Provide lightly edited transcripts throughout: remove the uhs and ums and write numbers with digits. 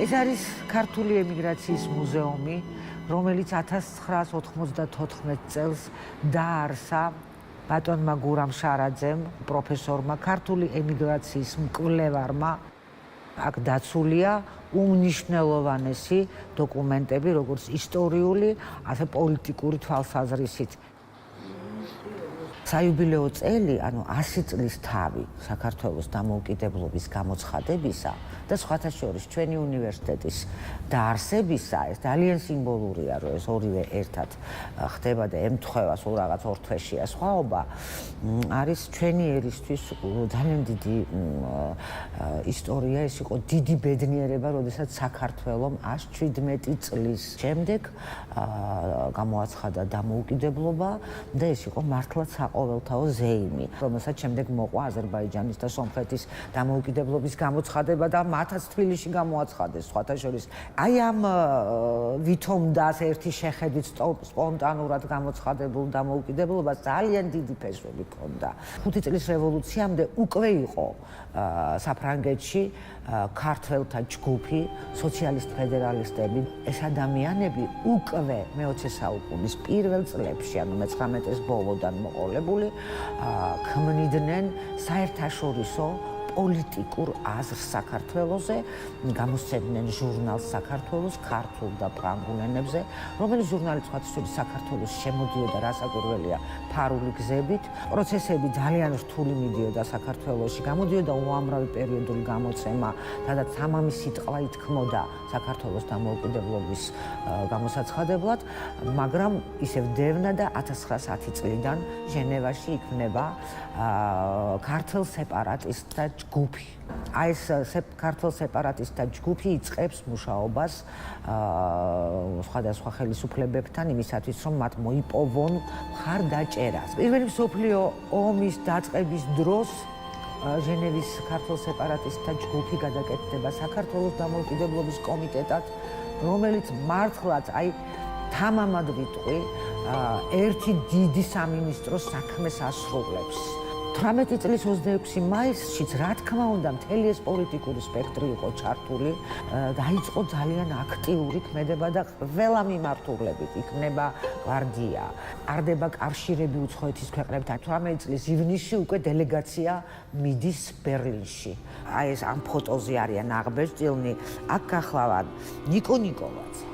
ეს არის ქართული ემიგრაციის მუზეუმი, რომელიც 1994 წელს დაარსა ბატონმა გურამ შარაძემ, პროფესორმა, ქართული ემიგრაციის მკვლევარმა. აქ დაცულია უმნიშვნელოვანესი დოკუმენტები, როგორც ისტორიული, ასე პოლიტიკური თვალსაზრისით. საიუბილეო წელი, ანუ 100 წლის თავი საქართველოს დამოუკიდებლობის გამოცხადებისა და სხვათა შორის ჩვენი უნივერსიტეტის დაარსებისა, ეს ძალიან სიმბოლურია, რომ ეს ორივე ერთად ხდება და ემთხვევა სულ რაღაც ორ თვეშია სხვაობა, არის ჩვენი ერისთვის ძალიან დიდი ისტორია, ეს იყო დიდი ბედნიერება, როდესაც საქართველომ 117 წლის შემდეგ გამოაცხადა დამოუკიდებლობა და ეს იყო მართლაც ყოველთაო ზეიმი, რომელსაც შემდეგ მოყვა აზერბაიჯანის და სომხეთის დამოუკიდებლობის გამოცხადება და მათაც თბილისში გამოაცხადეს სხვათა შორის. აი ამ ვითომ დას ერთი შეხედვით სპონტანურად გამოცხადებულ დამოუკიდებლობას ძალიან დიდი ფესვები ჰქონდა. 5 წლის რევოლუციამდე უკვე იყო საფრანგეთში ქართველთა ჯგუფი, სოციალისტ ფედერალისტები. ეს ადამიანები უკვე მე-20 საუკუნის პირველ წლებში, ანუ მე-19-ის ბოლოდან მოყოლებული, ქმნიდნენ საერთაშორისო პოლიტიკურ აზრს საქართველოზე, გამოსცემდნენ ჟურნალს საქართველოს ქართულ და ფრანგულ ენებზე, რომელიც ჟურნალი სხვათა შორის საქართველოს შემოდიოდა რასაკვირველია ფარული გზებით. პროცესები ძალიან რთული მიდიოდა საქართველოში, გამოდიოდა უამრავი პერიოდული გამოცემა, სადაც ამამი სიტყვა ითქმოდა საქართველოს დამოუკიდებლობის გამოსაცხადებლად, მაგრამ ისევ დევნა და 1910 წლიდან ჟენევაში იქმნება ქართულ სეპარატისტთა ჯგუფი. აი ეს ქართულ სეპარატისტთა ჯგუფი იწყებს მუშაობას სხვადასხვა ხელისუფლებებთან იმისათვის, რომ მათ მოიპოვონ მხარდაჭერას. პირველი მსოფლიო ომის დაწყების დროს ჟენევის ქართულ სეპარატისტთა ჯგუფი გადაკეთდება საქართველოს დამოუკიდებლობის კომიტეტად, რომელიც მართლაც აი თამამად ვიტყვი, ერთი დიდი სამინისტროს საქმეს ასრულებს. 18 წლის 26 მაისშიც, რა თქმა უნდა, მთელი ეს პოლიტიკური სპექტრი იყო ჩართული, დაიწყო ძალიან აქტიური ქმედება და ყველა მიმართულებით იქნება გვარდია. არდება კავშირები უცხოეთის ქვეყნებთან. 18 წლის ივნისში უკვე დელეგაცია მიდის ბერლინში. აი ეს ამ ფოტოზე არიან აღბეჭდილნი, აქ გახლავან ნიკო ნიკოლაძე,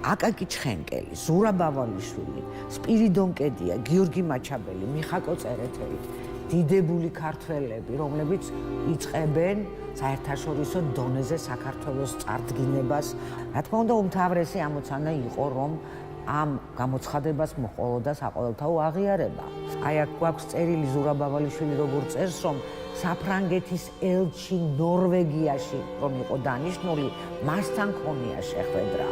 აკაკი ჩხენკელი, ზურაბ ავალიშვილი, სპირიდონ კედია, გიორგი მაჩაბელი, მიხაკო წერეთელი. დიდებული ქართველები, რომლებიც იწყებენ საერთაშორისო დონეზე საქართველოს წარდგინებას. რა თქმა უნდა, უმთავრესი ამოცანა იყო, რომ ამ გამოცხადებას მოყოლოდა საყოველთაო აღიარება. აი აქ გვაქვს წერილი ზურაბ ავალიშვილი როგორ წერს, რომ საფრანგეთის ელჩი ნორვეგიაში, რომ იყო დანიშნული, მასთან ქონია შეხვედრა.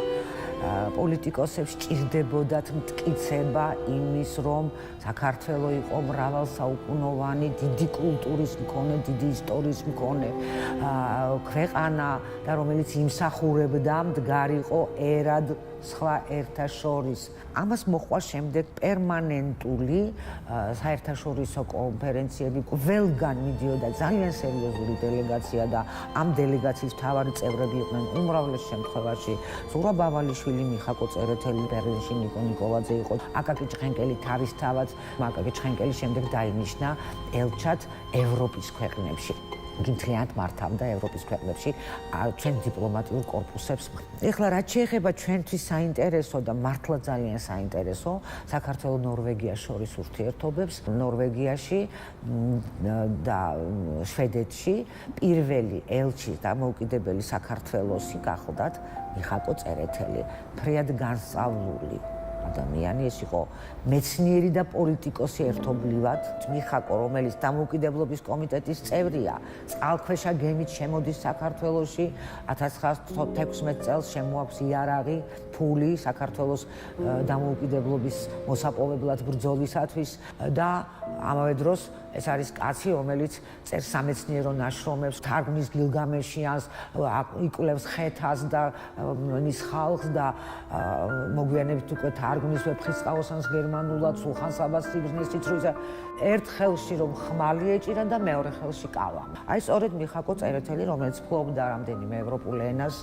პოლიტიკოსებს სჭირდებოდათ მტკიცება იმის, რომ საქართველო იყო მრავალსაუკუნოვანი, დიდი კულტურის მქონე, დიდი ისტორიის მქონე ქვეყანა და რომელიც იმსახურებდა მდგარიყო ერად სხვა ერთა შორის. ამას მოყვა შემდეგ პერმანენტული საერთაშორისო კონფერენციები, ყველგან მიდიოდა ძალიან სერიოზული დელეგაცია და ამ დელეგაციის მთავარი წევრები იყვნენ უმრავლეს შემთხვევაში ზურაბ ავალიშვილი, მიხაკო წერეთელი, ბერლინში ნიკო ნიკოლაძე იყო, აკაკი ჩხენკელი თავისთავად, აკაკი ჩხენკელი შემდეგ დაინიშნა ელჩად ევროპის ქვეყნებში. გიმთლიანად მართავდა ევროპის ქვეყნებში ჩვენ დიპლომატიურ კორპუსებს. ეხლა რაც შეეხება ჩვენთვის საინტერესო და მართლა ძალიან საინტერესო საქართველოს ნორვეგიას შორის ურთიერთობებს, ნორვეგიაში და შვედეთში პირველი ელჩი დამოუკიდებელი საქართველოსი გახლდათ მიხაკო წერეთელი, ფრიად განსწავლული ადამიანი, ეს იყო მეცნიერი და პოლიტიკოსი ერთობლივად. მიხაკო, რომელიც დამოუკიდებლობის კომიტეტის წევრია, წყალქვეშა გემით შემოდის საქართველოში, 1916 წელს შემოაქვს იარაღი, ფული საქართველოს დამოუკიდებლობის მოსაპოვებლად ბრძოლისათვის და ამავე დროს ეს არის კაცი, რომელიც წერს სამეცნიერო ნაშრომებს, თარგმნის გილგამეშიანს, იკვლევს ხეთას და მის ხალხს და მოგვიანებით უკვე დარგვნის ვეფხისტყაოსანს გერმანულად, სულხან საბას სიბრძნესიც რო ისა ერთ ხელში რომ ხმალი ეჭირა და მეორე ხელში კავა. აი სწორედ მიხაკო წერეთელი, რომელიც ფლობდა რამდენიმე ევროპულ ენას,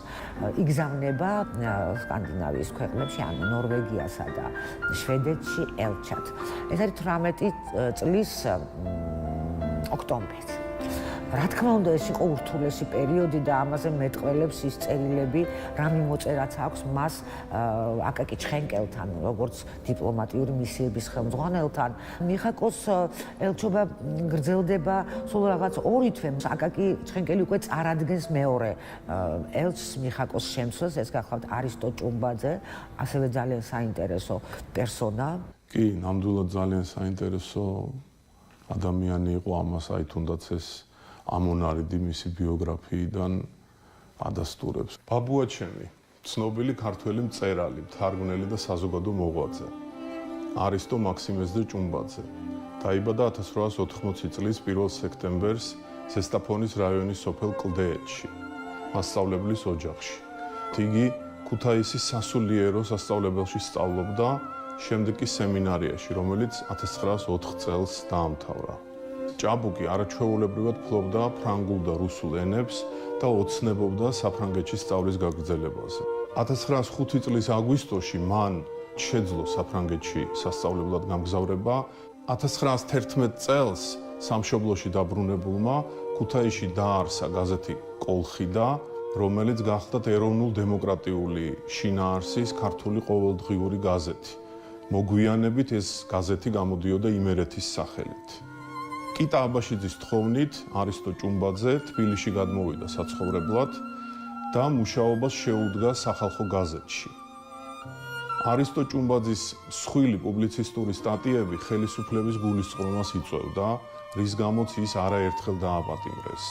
იგზავნება სკანდინავიის ქვეყნებში, ანუ ნორვეგიასა და შვედეთში ელჩად. ეს არის 18 წლის ოქტომბერი. რა თქმა უნდა, ეს იყო ურთულესი პერიოდი და ამაზე მეტყველებს ის წერილები, რა მიმოწერაც აქვს მას აკაკი ჩხენკელთან, როგორც დიპლომატიური მისიების ხელმძღვანელთან. მიხაკოს ელჩობა გრძელდება სულ რაღაც 2 თვე. აკაკი ჩხენკელი უკვე წარადგენს მეორე ელჩს მიხაკოს შემცვლელს, ეს გახლავთ არისტო ჭუმბაძე, ასევე ძალიან საინტერესო პერსონა. კი, ნამდვილად ძალიან საინტერესო ადამიანი იყო, ამას აი თუნდაც ეს ამონარიდი მისი ბიოგრაფიიდან ადასტურებს. ბაბუაჩემი, ცნობილი ქართველი მწერალი, მთარგმნელი და საზოგადო მოღვაწე. არისტო მაქსიმეზდე ჭუმბაძე. დაიბადა 1880 წლის 1 სექტემბერს ზესტაფონის რაიონის სოფელ კლდეეთში, მასწავლებლის ოჯახში. იგი ქუთაისის სასულიერო სასწავლებელში სწავლობდა, შემდეგ კი სემინარიაში, რომელიც 1904 წელს დაამთავრა. ჭაბუკი არაჩვეულებრივად ფლობდა ფრანგულ და რუსულ ენებს და ოცნებობდა საფრანგეთში სწავლის გაგრძელებაზე. 1905 წლის აგვისტოში მან შეძლო საფრანგეთში სასწავლებლად გამგზავრება. 1911 წელს სამშობლოში დაბრუნებულმა ქუთაისში დაარსა გაზეთი კოლხიდა, რომელიც გახლდათ ეროვნულ-დემოკრატიული შინაარსის ქართული ყოველდღიური გაზეთი. მოგვიანებით ეს გაზეთი გამოდიოდა იმერეთის სახელით. კიტა აბაშიძის თხოვნით არისტო ჭუმბაძე თბილისში გადმოვიდა საცხოვრებლად და მუშაობას შეუდგა სახალხო გაზეთში. არისტო ჭუმბაძის მსხვილი პუბლიცისტური სტატიები ხელისუფლების გულისწყრომას იწვევდა, რის გამოც ის არაერთხელ დააპატიმრეს.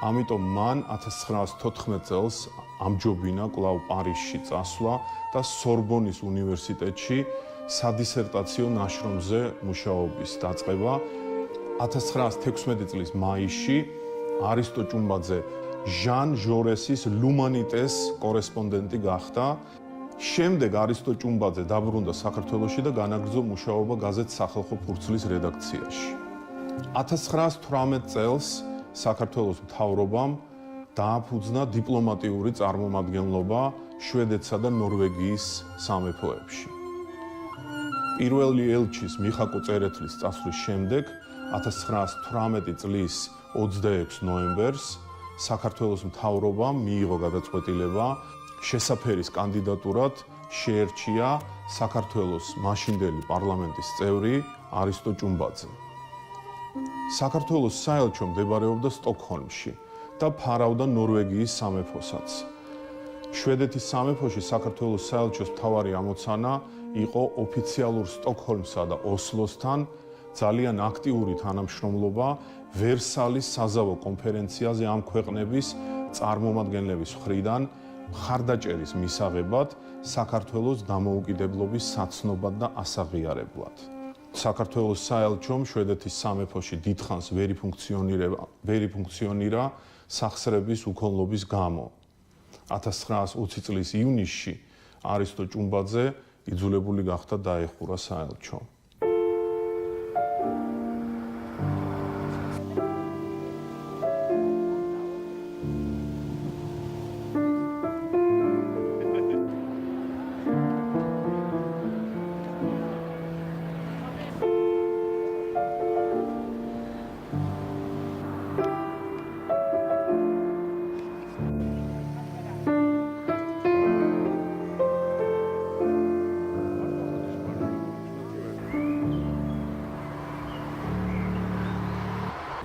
ამიტომ მან 1914 წელს ამჯობინა კვლავ პარიზში წასვლა და სორბონის უნივერსიტეტში სადისერტაციო ნაშრომზე მუშაობის დაწყება. 1916 წლის მაისში არისტო ჭუმბაძე ჟან ჟორესის ლუმანიტეს კორესპონდენტი გახდა. შემდეგ არისტო ჭუმბაძე დაბრუნდა საქართველოში და განაგრძო მუშაობა გაზეთ სახალხო ფურცლის რედაქციაში. 1918 წელს საქართველოს მთავრობამ დააფუძნა დიპლომატიური წარმომადგენლობა შვედეთსა და ნორვეგიის სამეფოებში. პირველი ელჩის მიხაკო წერეთლის წასვლის შემდეგ 1918 წლის 26 ნოემბერს საქართველოს მთავრობამ მიიღო გადაწყვეტილება შესაფერის კანდიდატურად შეერჩია საქართველოს მაშინდელი პარლამენტის წევრი არისტო ჭუმბაძე. საქართველოს საელჩო მდებარეობდა სტოკჰოლმში და ფარავდა ნორვეგიის სამეფოსაც. შვედეთის სამეფოში საქართველოს საელჩოს მთავარი ამოცანა იყო ოფიციალურ სტოკჰოლმსა და ოსლოსთან ძალიან აქტიური თანამშრომლობა ვერსალის საზავო კონფერენციაზე ამ ქვეყნების წარმომადგენლების მხრიდან მხარდაჭერის მისაღებად საქართველოს დამოუკიდებლობის საცნობად და ასაღიარებლად. საქართველოს საელჩომ შვედეთის სამეფოში დიდხანს ვერ ფუნქციონირა სახსრების უქონლობის გამო. 1920 წლის ივნისში არისტო ჭუმბაძე იძულებული გახდა დაეხურა საელჩომ.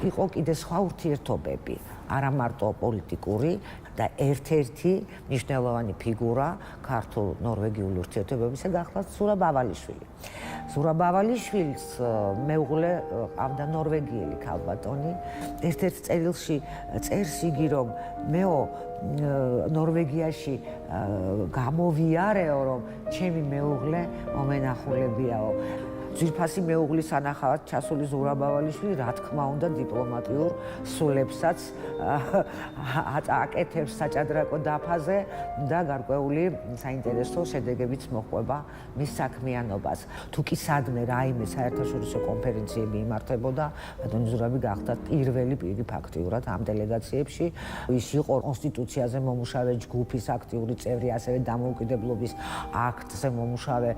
იყო კიდე სხვა ურთიერთობები, არა მარტო პოლიტიკური და ერთ-ერთი მნიშვნელოვანი ფიგურა ქართულ-ნორვეგიული ურთიერთობებისა გახლავთ ზურაბ ავალიშვილი. ზურაბ ავალიშვილს მეუღლე ყავდა ნორვეგიელი ქალბატონი. ერთ-ერთ წერილში წერს იგი, რომ მეო ნორვეგიაში გამოვიარეო, რომ ჩემი მეუღლე მომენახულებიაო. ძვირფასი მეუღლის სანახავად ჩასული ზურაბ ავალიშვილი რა თქმა უნდა დიპლომატიურ სულებსაც აკეთებს საჭადრაკო დაფაზე და გარკვეული საინტერესო შედეგებიც მოჰყვება მის საქმიანობას. თუ კი სადმე რაიმე საერთაშორისო კონფერენციები იმართებოდა, ბატონი ზურაბი გახდა პირველი პირი ფაქტიურად ამ დელეგაციებში. ის იყო კონსტიტუციაზე მომუშავე ჯგუფის აქტიური წევრი, ასევე დამოუკიდებლობის აქტზე მომუშავე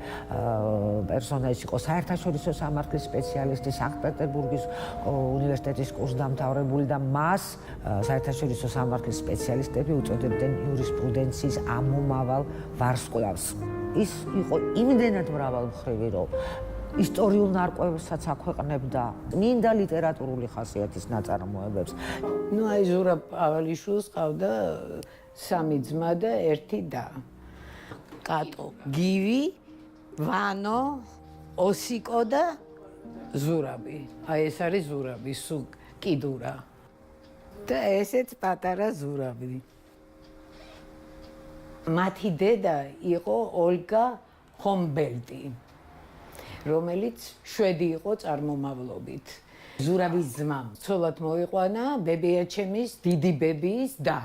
პერსონა, ის იყო საერთაშორისო სამართლის სპეციალისტი, სანქტ-პეტერბურგის უნივერსიტეტის კურსდამთავრებული და მას საერთაშორისო სამართლის სპეციალისტები უწოდებდნენ იურისპრუდენციის ამომავალ ვარსკვლავს. ის იყო იმდენად მრავალმხრივი, რომ ისტორიულ ნარკვევებსაც აქვეყნებდა, წმინდა ლიტერატურული ხასიათის ნაწარმოებებს. აი ზურაბ ავალიშვილს ყავდა 3 ძმა და 1 და. კატო, გივი, ვანო, ოსიკო და ზურაბი. აი ეს არის ზურაბი, სულ კიდურა. და ესეც პატარა ზურაბი. მათი დედა იყო ოლგა ჰომბელტი, რომელიც შვედი იყო წარმომავლობით. ზურაბის ძმამ ცოლად მოიყვანა ბებიაჩემის დიდი ბებიის და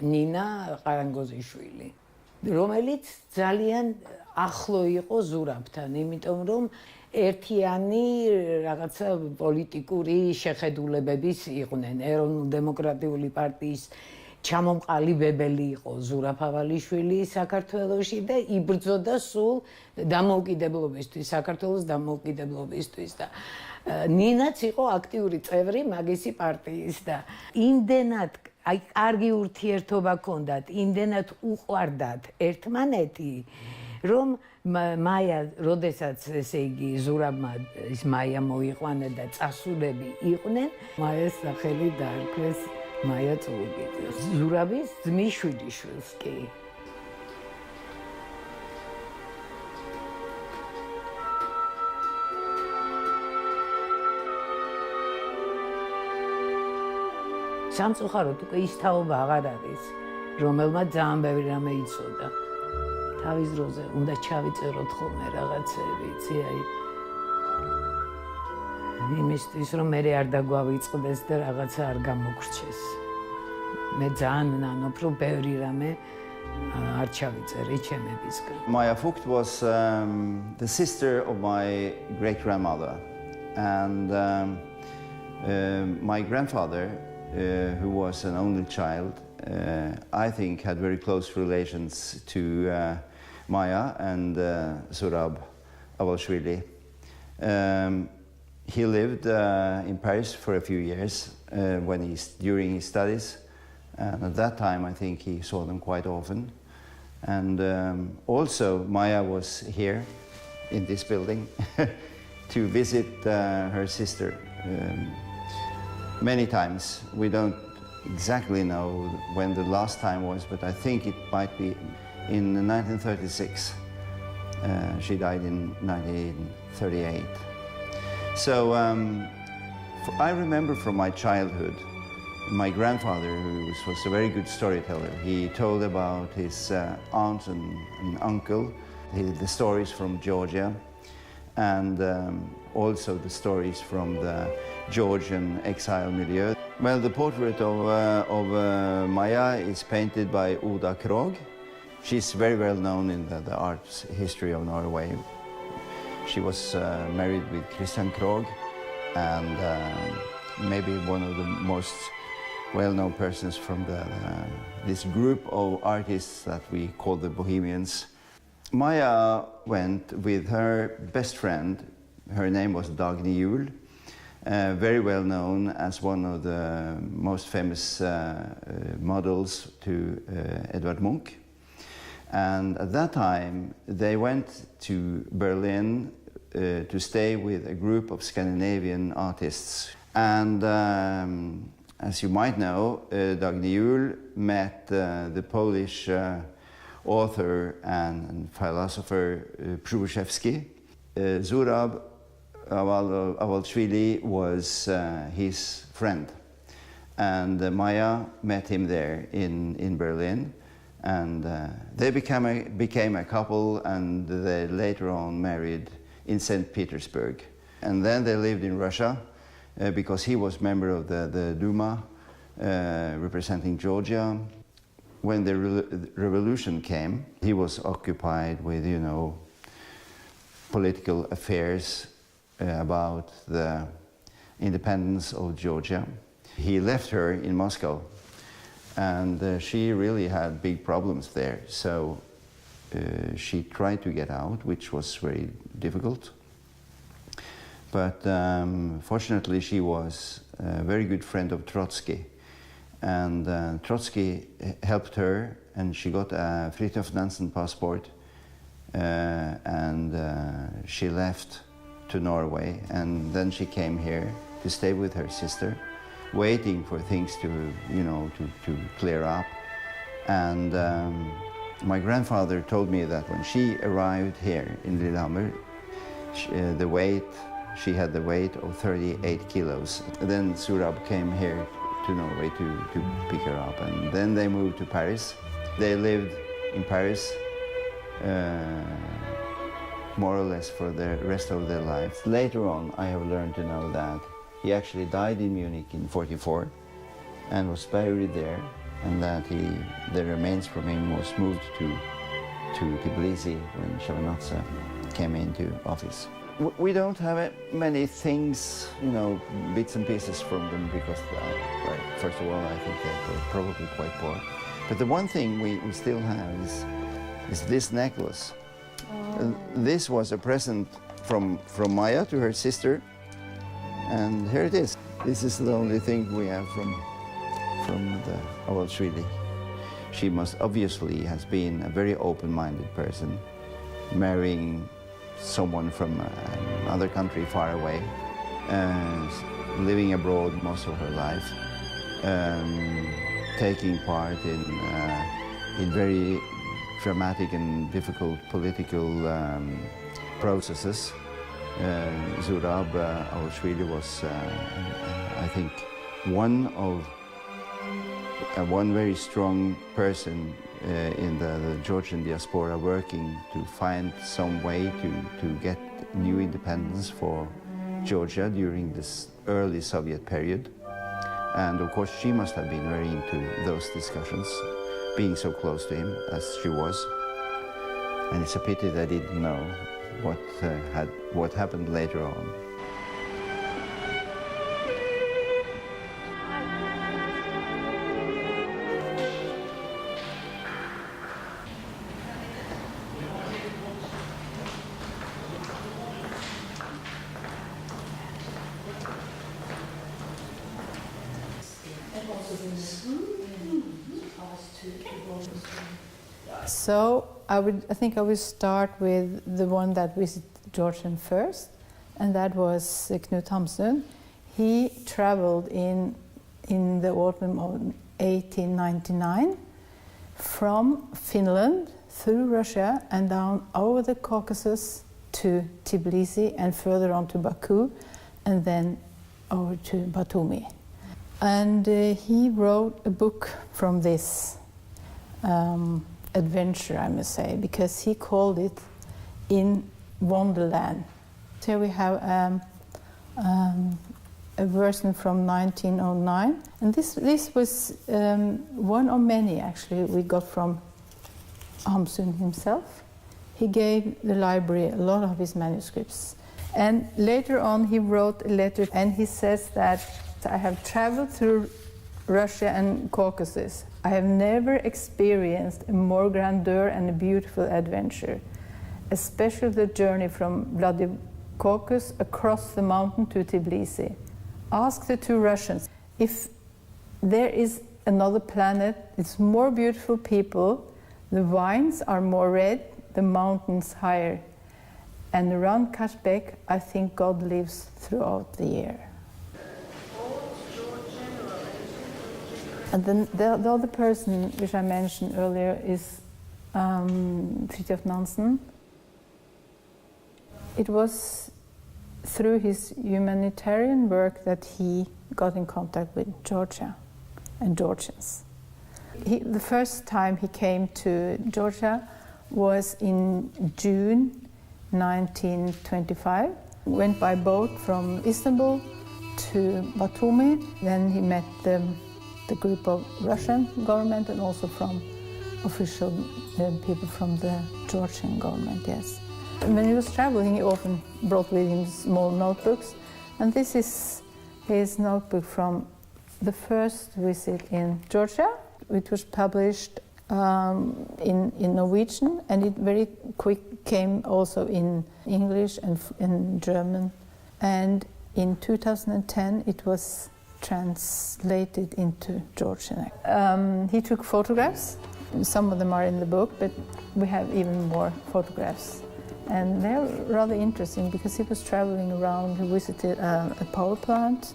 ნინა ყარანგოზიშვილი, რომელიც ძალიან ახლო იყო ზურაბთან, იმიტომ რომ ერთიანი რაღაცა პოლიტიკური შეხედულებების იყვნენ. ეროვნულ-დემოკრატიული პარტიის ჩამომყალიბებელი იყო ზურაბ ავალიშვილი საქართველოში და იბრძოდა სულ დამოუკიდებლობისთვის, საქართველოს დამოუკიდებლობისთვის და ნინაც იყო აქტიური წევრი მაგისი პარტიის და იმდენად აი კარგი ურთიერთობა ჰქონდათ, იმდენად უყვარდათ ერთმანეთი, რომ მაია, როდესაც ესე იგი ზურაბმა ის მაია მოიყვანა და წასულები იყვნენ, მაიას სახელი დაარქვეს მაია წულუკიძეს. ზურაბის ძმის შვილიშვილს კი. სამწუხაროდ უკვე ის თაობა აღარ არის, რომელმაც ძალიან ბევრი რამე იცოდა. თავის დროზე უნდა ჩავიწეროთ ხოლმე რაღაცები, იცი, აი იმისთვის, რომ მე არ დაგვავიწყდეს და რაღაცა არ გამოგრჩეს. მე ძალიან ნანობ, რომ ბევრი რამე არ ჩავიწერე ჩემებისგან. Maya Vogt was the sister of my great-grandmother, and my grandfather, who was an only child, I think had very close relations to Maya and Zurab Avalishvili. He lived in Paris for a few years during his studies, and at that time I think he saw them quite often. And also Maya was here in this building to visit her sister many times. We don't exactly know when the last time was, but I think it might be in 1936. She died in 1938. So I remember from my childhood, my grandfather, who was a very good storyteller, he told about his aunt and uncle, the stories from Georgia, and also the stories from the Georgian exile milieu. Well, the portrait of Maya is painted by Oda Krog. She's very well known in the art history of Norway. She was married with Christian Krog, and maybe one of the most well-known persons from this group of artists that we call the Bohemians. Maya went with her best friend. Her name was Dagny Juel, very well known as one of the most famous models to Edvard Munch. And at that time, they went to Berlin to stay with a group of Scandinavian artists. And as you might know, Dagny Juel met the Polish author and philosopher Przybyszewski. Zurab Avalishvili was his friend. And Maya met him there in Berlin. And they became a couple, and they later on married in St. Petersburg. And then they lived in Russia because he was member of the Duma representing Georgia. When the revolution came, he was occupied with, you know, political affairs about the independence of Georgia. He left her in Moscow, and she really had big problems there. So she tried to get out, which was very difficult. But fortunately, she was a very good friend of Trotsky. And Trotsky helped her, and she got a Fridtjof Nansen passport, and she left to Norway, and then she came here to stay with her sister, waiting for things to, you know, to clear up. And my grandfather told me that when she arrived here in Lillehammer, she had the weight of 38 kilos. Then Zurab came here to Norway to pick her up, and then they moved to Paris. They lived in Paris more or less for the rest of their lives. Later on, I have learned to know that he actually died in Munich in '44 and was buried there, and that the remains from him was moved to Tbilisi when Shevardnadze came into office. We don't have many things, you know, bits and pieces from them because, well, first of all, I think they're probably quite poor. But the one thing we still have is this necklace. Oh. This was a present from Maya to her sister, and here it is. This is the only thing we have from the Awalshvili. She must obviously has been a very open-minded person, marrying someone from another country far away, living abroad most of her life, taking part in very dramatic and difficult political processes. Zurab Awalshvili was, I think, one very strong person in the Georgian diaspora, working to find some way to get new independence for Georgia during this early Soviet period. And of course, she must have been very into those discussions, being so close to him as she was. And it's a pity they didn't know what happened later on. So I think I would start with the one that visited Georgian first, and that was Knut Hamsun. He traveled in the autumn of 1899 from Finland through Russia and down over the Caucasus to Tbilisi and further on to Baku and then over to Batumi. And he wrote a book from this adventure, I must say, because he called it In Wonderland. Here we have a version from 1909, and this was one of many actually we got from Hamsun himself. He gave the library a lot of his manuscripts, and later on he wrote a letter, and he says that I have traveled through Russia and Caucasus. I have never experienced a more grandeur and a beautiful adventure, especially the journey from Vladikavkaz across the mountain to Tbilisi. Ask the two Russians if there is another planet, it's more beautiful people, the vines are more red, the mountains higher. And around Kashbek, I think God lives throughout the year. And then the other person which I mentioned earlier is Fridtjof Nansen. It was through his humanitarian work that he got in contact with Georgia and Georgians. The first time he came to Georgia was in June 1925. Went by boat from Istanbul to Batumi. Then he met the group of Russian government and also from official people from the Georgian government, yes. When he was traveling, he often brought with him small notebooks. And this is his notebook from the first visit in Georgia, which was published in Norwegian, and it very quick came also in English and in German. And in 2010, it was translated into Georgian. He took photographs. Some of them are in the book, but we have even more photographs. And they're rather interesting because he was traveling around. He visited a power plant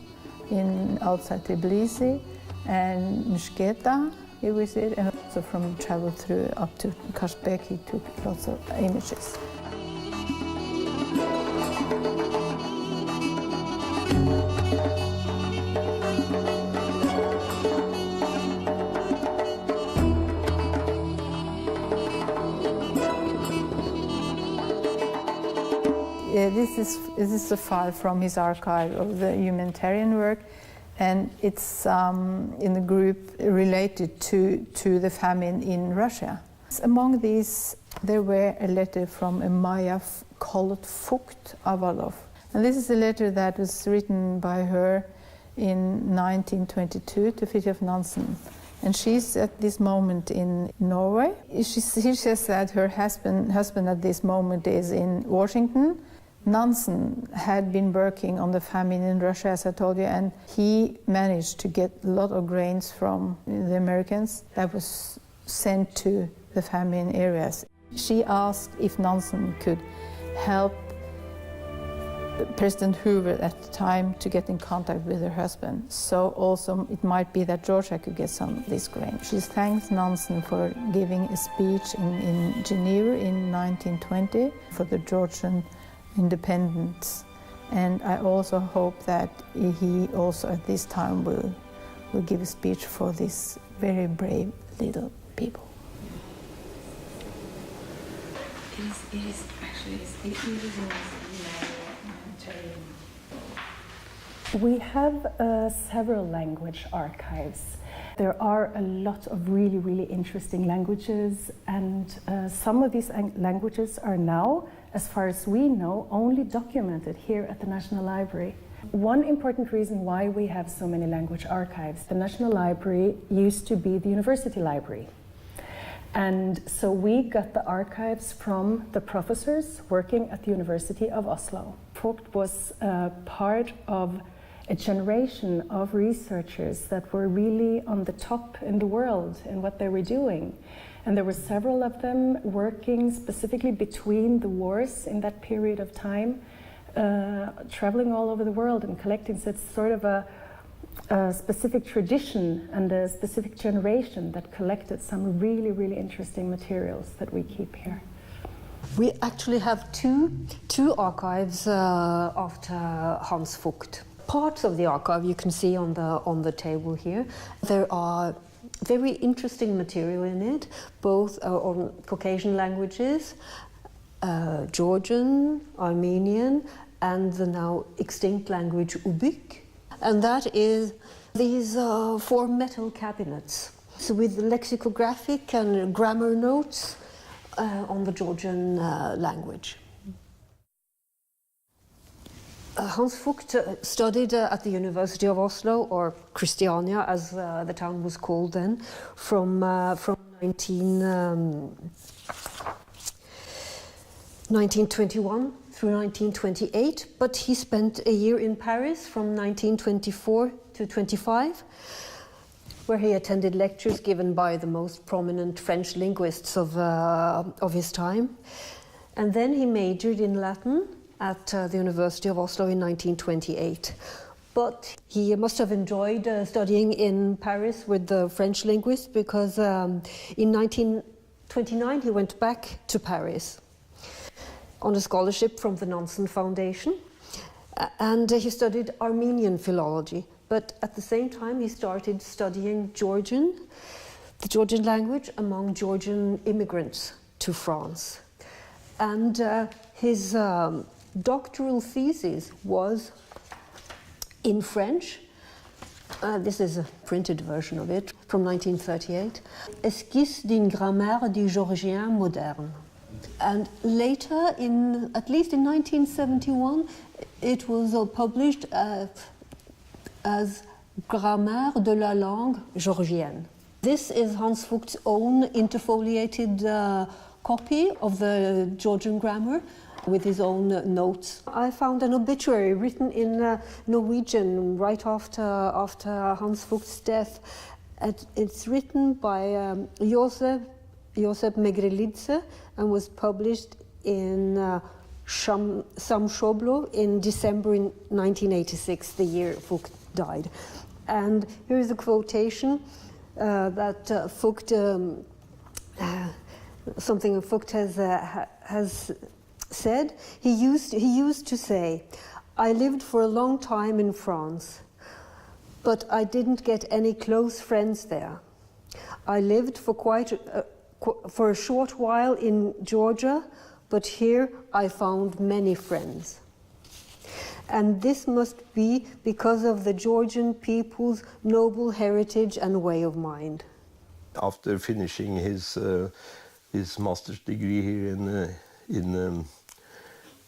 outside Tbilisi and Mshketa he visited, and also from travel through up to Kashbek he took lots of images. This is a file from his archive of the humanitarian work, and it's in the group related to the famine in Russia. Among these, there were a letter from a Maya called Fukt Avalov. And this is a letter that was written by her in 1922 to Fridtjof Nansen. And she's at this moment in Norway. She says that her husband at this moment is in Washington. Nansen had been working on the famine in Russia, as I told you, and he managed to get a lot of grains from the Americans that was sent to the famine areas. She asked if Nansen could help President Hoover at the time to get in contact with her husband. So also it might be that Georgia could get some of this grain. She thanks Nansen for giving a speech in Geneva in 1920 for the Georgian independence, and I also hope that he also at this time will give a speech for these very brave little people. It is actually We have several language archives. There are a lot of really, really interesting languages, and some of these languages are now, as far as we know, only documented here at the National Library. One important reason why we have so many language archives, the National Library used to be the university library. And so we got the archives from the professors working at the University of Oslo. Vogt was part of a generation of researchers that were really on the top in the world in what they were doing. And there were several of them working specifically between the wars in that period of time, traveling all over the world and collecting. So it's sort of a specific tradition and a specific generation that collected some really, really interesting materials that we keep here. We actually have two archives after Hans Vogt. Parts of the archive you can see on the table here. There are very interesting material in it, both on Caucasian languages, Georgian, Armenian, and the now extinct language Ubykh. And that is these 4 metal cabinets, so with lexicographic and grammar notes on the Georgian language. Hans Vogt studied at the University of Oslo, or Christiania as the town was called then, from 1921 through 1928, but he spent a year in Paris from 1924 to 25, where he attended lectures given by the most prominent French linguists of his time. And then he majored in Latin at the University of Oslo in 1928. But he must have enjoyed studying in Paris with the French linguists, because in 1929 he went back to Paris on a scholarship from the Nansen Foundation, and he studied Armenian philology. But at the same time he started studying Georgian, the Georgian language, among Georgian immigrants to France. And his doctoral thesis was in French. This is a printed version of it from 1938. Esquisse d'une grammaire du georgien moderne. And later, at least in 1971, it was published as Grammaire de la langue georgienne. This is Hans Vogt's own interfoliated copy of the Georgian grammar with his own notes. I found an obituary written in Norwegian right after Hans Vogt's death. It's written by Josep Megrelidze and was published in Samshoblo in December 1986, the year Vogt died. And here is a quotation that Vogt, something Vogt has said. He used to say, "I lived for a long time in France, but I didn't get any close friends there. I lived for a short while in Georgia, but here I found many friends. And this must be because of the Georgian people's noble heritage and way of mind." After finishing his master's degree here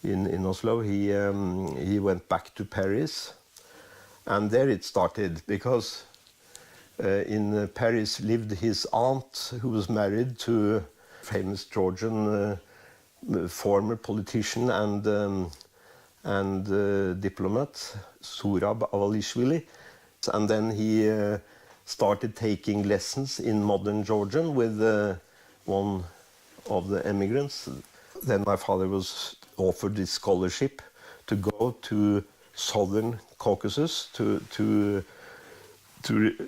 in Oslo, he went back to Paris, and there it started, because in Paris lived his aunt, who was married to a famous Georgian former politician and diplomat, Surab Avalishvili. And then he started taking lessons in modern Georgian with one of the immigrants. Then my father was offered this scholarship to go to southern Caucasus to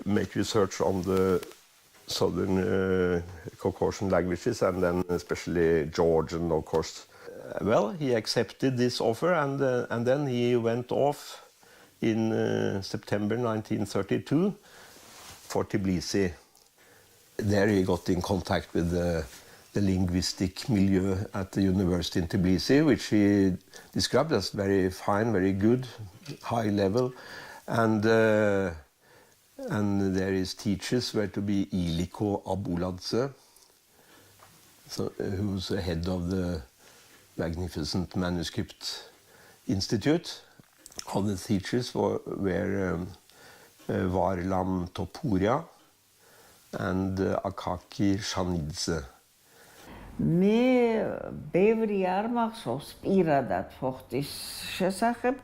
make research on the southern Caucasian languages, and then especially Georgian, of course. Well, he accepted this offer, and then he went off in September 1932 for Tbilisi. There he got in contact with the linguistic milieu at the university in Tbilisi, which he described as very fine, very good, high level. And there his teachers were to be Iliko Abuladze, who was the head of the magnificent Manuscript Institute. Other teachers were Varlam Topuria and Akaki Shanidze. მე ბევრი არ მახსოვს პირადად ფოხტის შესახებ,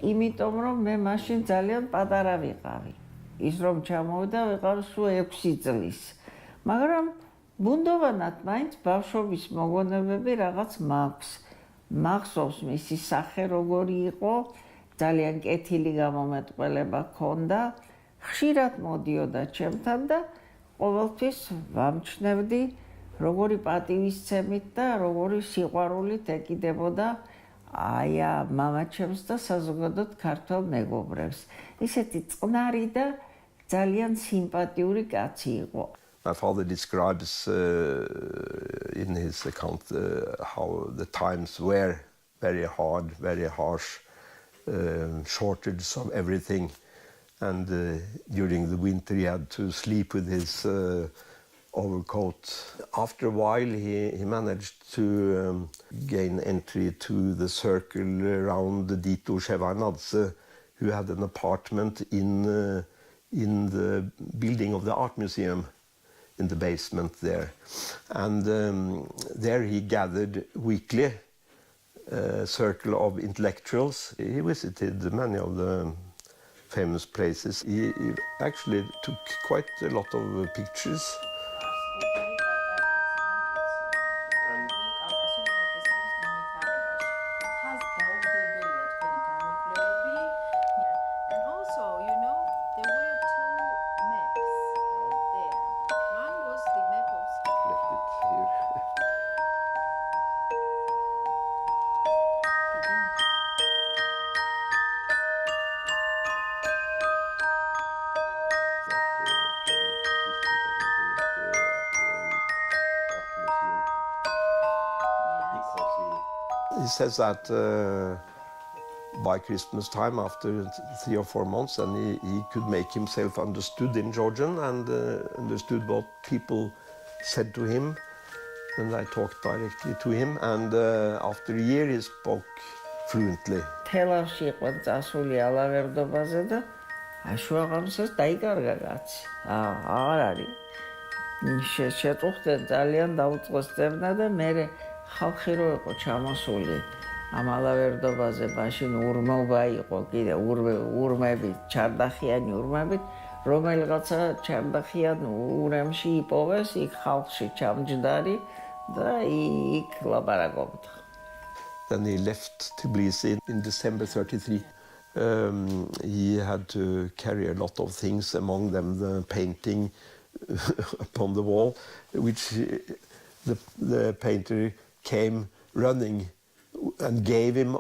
იმიტომ რომ მე მაშინ ძალიან პატარა ვიყავი. ის რომ ჩამოვიდა ვიყავ სულ 6 წლის. მაგრამ ბუნდოვანად მაინც ბავშვობის მოგონებები რაღაც მაქვს. მახსოვს მისი სახე როგორი იყო, ძალიან კეთილი გამომეტყველება ჰქონდა, ხშირად მოდიოდა ჩემთან და ყოველთვის ვამჩნევდი როგორი პატივისცემით და როგორი სიყვარულით ეკიდებოდა მამაჩემს და საზოგადოდ ქართველ მეგობრებს. ისეთი წყნარი და ძალიან სიმპათიური კაცი იყო. My father describes in his account how the times were very hard, very harsh, shortage of everything, and during the winter he had to sleep with his overcoat. After a while he managed to gain entry to the circle around Dito Shevardnadze, who had an apartment in the building of the art museum, in the basement there. And there he gathered weekly a circle of intellectuals. He visited many of the famous places. He actually took quite a lot of pictures. he says that by Christmas time, after 3 or 4 months, and he could make himself understood in Georgian and understood what people said to him. And I talked directly to him, and after a year he spoke fluently. თელავში იყო წასული ალავერდობაზე და აშუაღამისას დაიკარგა კაცი. აღარ არის. შეწუხდნენ ძალიან დაუწყოს წერნა და მე ხალხი რო იყო ჩამოსული ამ ალავერდობაზე, მაშინ ურმობა იყო კიდე ურმები, ჩარდახიანი ურმებით, რომელიღაცა ჩარდახიან ურემში იპოვეს, იქ ხალხში ჩამჯდარი და იქ ლაპარაკობდა. Then he left Tbilisi in December 33. He had to carry a lot of things, among them the painting upon the wall, which the painter came running and gave him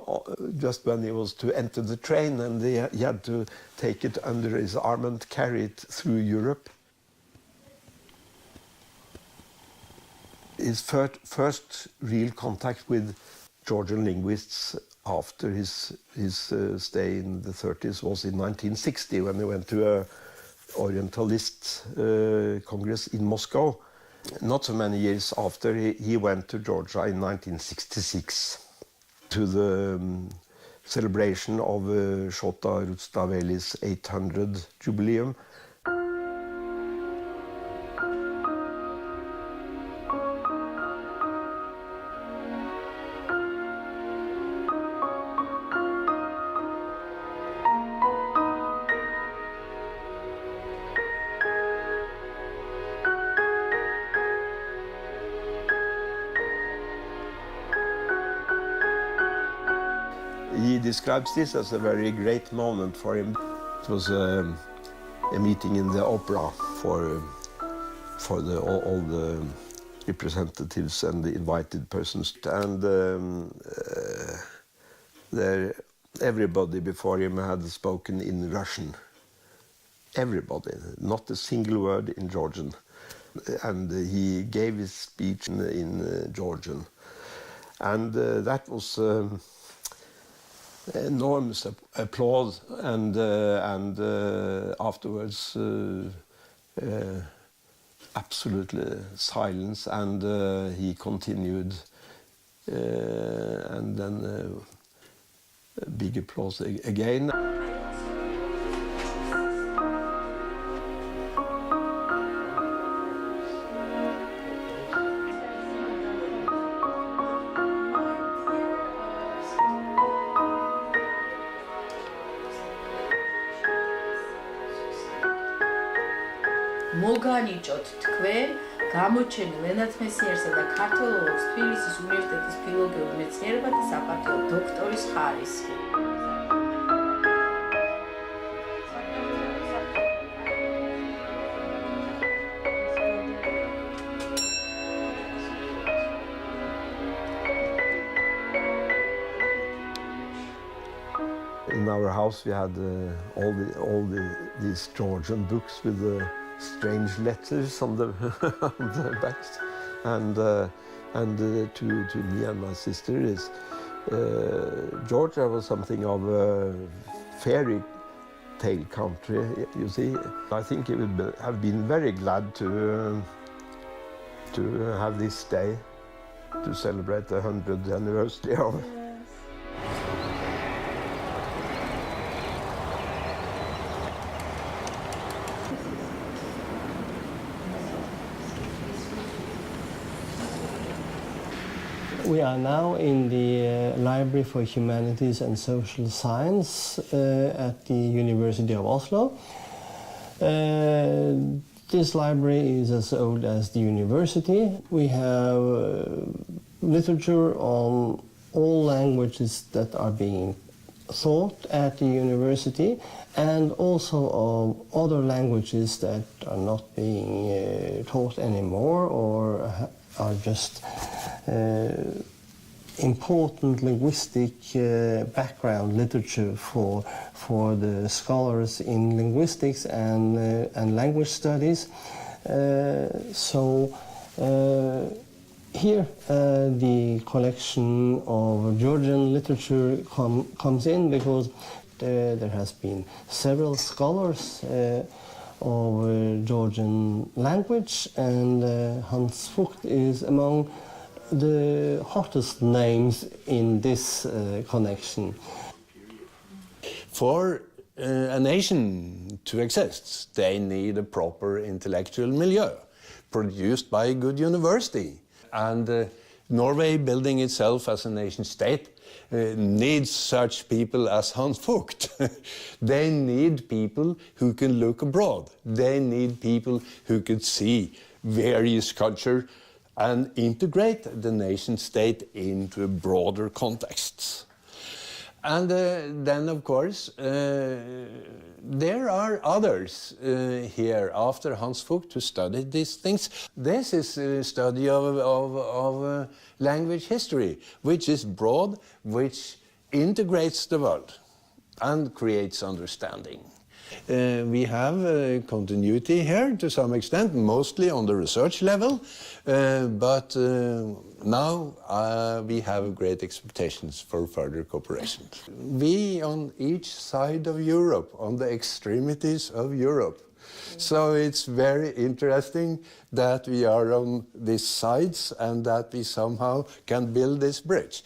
just when he was to enter the train, and he had to take it under his arm and carry it through Europe. His first real contact with Georgian linguists after his stay in the 30s was in 1960, when he went to a Orientalist Congress in Moscow. Not so many years after, he went to Georgia in 1966 to the celebration of Shota Rustaveli's 800 jubileum. He describes this as a very great moment for him. It was a meeting in the opera for all the representatives and the invited persons. And everybody before him had spoken in Russian. Everybody, not a single word in Georgian. And he gave his speech in Georgian. And that was enormous applause, and afterwards absolutely silence, and he continued, and then big applause again. მოგანიჭოთ თქვენ გამოჩენილ ენათმეცნიერსა და ქართველობს თბილისის უნივერსიტეტის ფილოლოგიურ მეცნიერებათა საპატიო დოქტორის ხარისხი. In our house we had these Georgian books with the strange letters on the on the backs, and to me and my sister Georgia was something of a fairy tale country. You see, I think he would have been very glad to have this day to celebrate the 100th anniversary of. We are now in the Library for Humanities and Social Science at the University of Oslo. This library is as old as the university. We have literature on all languages that are being taught at the university, and also of other languages that are not being taught anymore, or are just important linguistic background literature for the scholars in linguistics and language studies. So Here, the collection of Georgian literature comes in because there has been several scholars of Georgian language, and Hans Vogt is among the hottest names in this connection. For a nation to exist, they need a proper intellectual milieu produced by a good university. And Norway, building itself as a nation state, needs such people as Hans Vogt. They need people who can look abroad. They need people who could see various cultures and integrate the nation state into a broader context. And then, of course, there are others here after Hans Vogt who studied these things. This is a study of language history, which is broad, which integrates the world and creates understanding. We have continuity here to some extent, mostly on the research level, but now we have great expectations for further cooperation. We on each side of Europe, on the extremities of Europe. So it's very interesting that we are on these sides and that we somehow can build this bridge.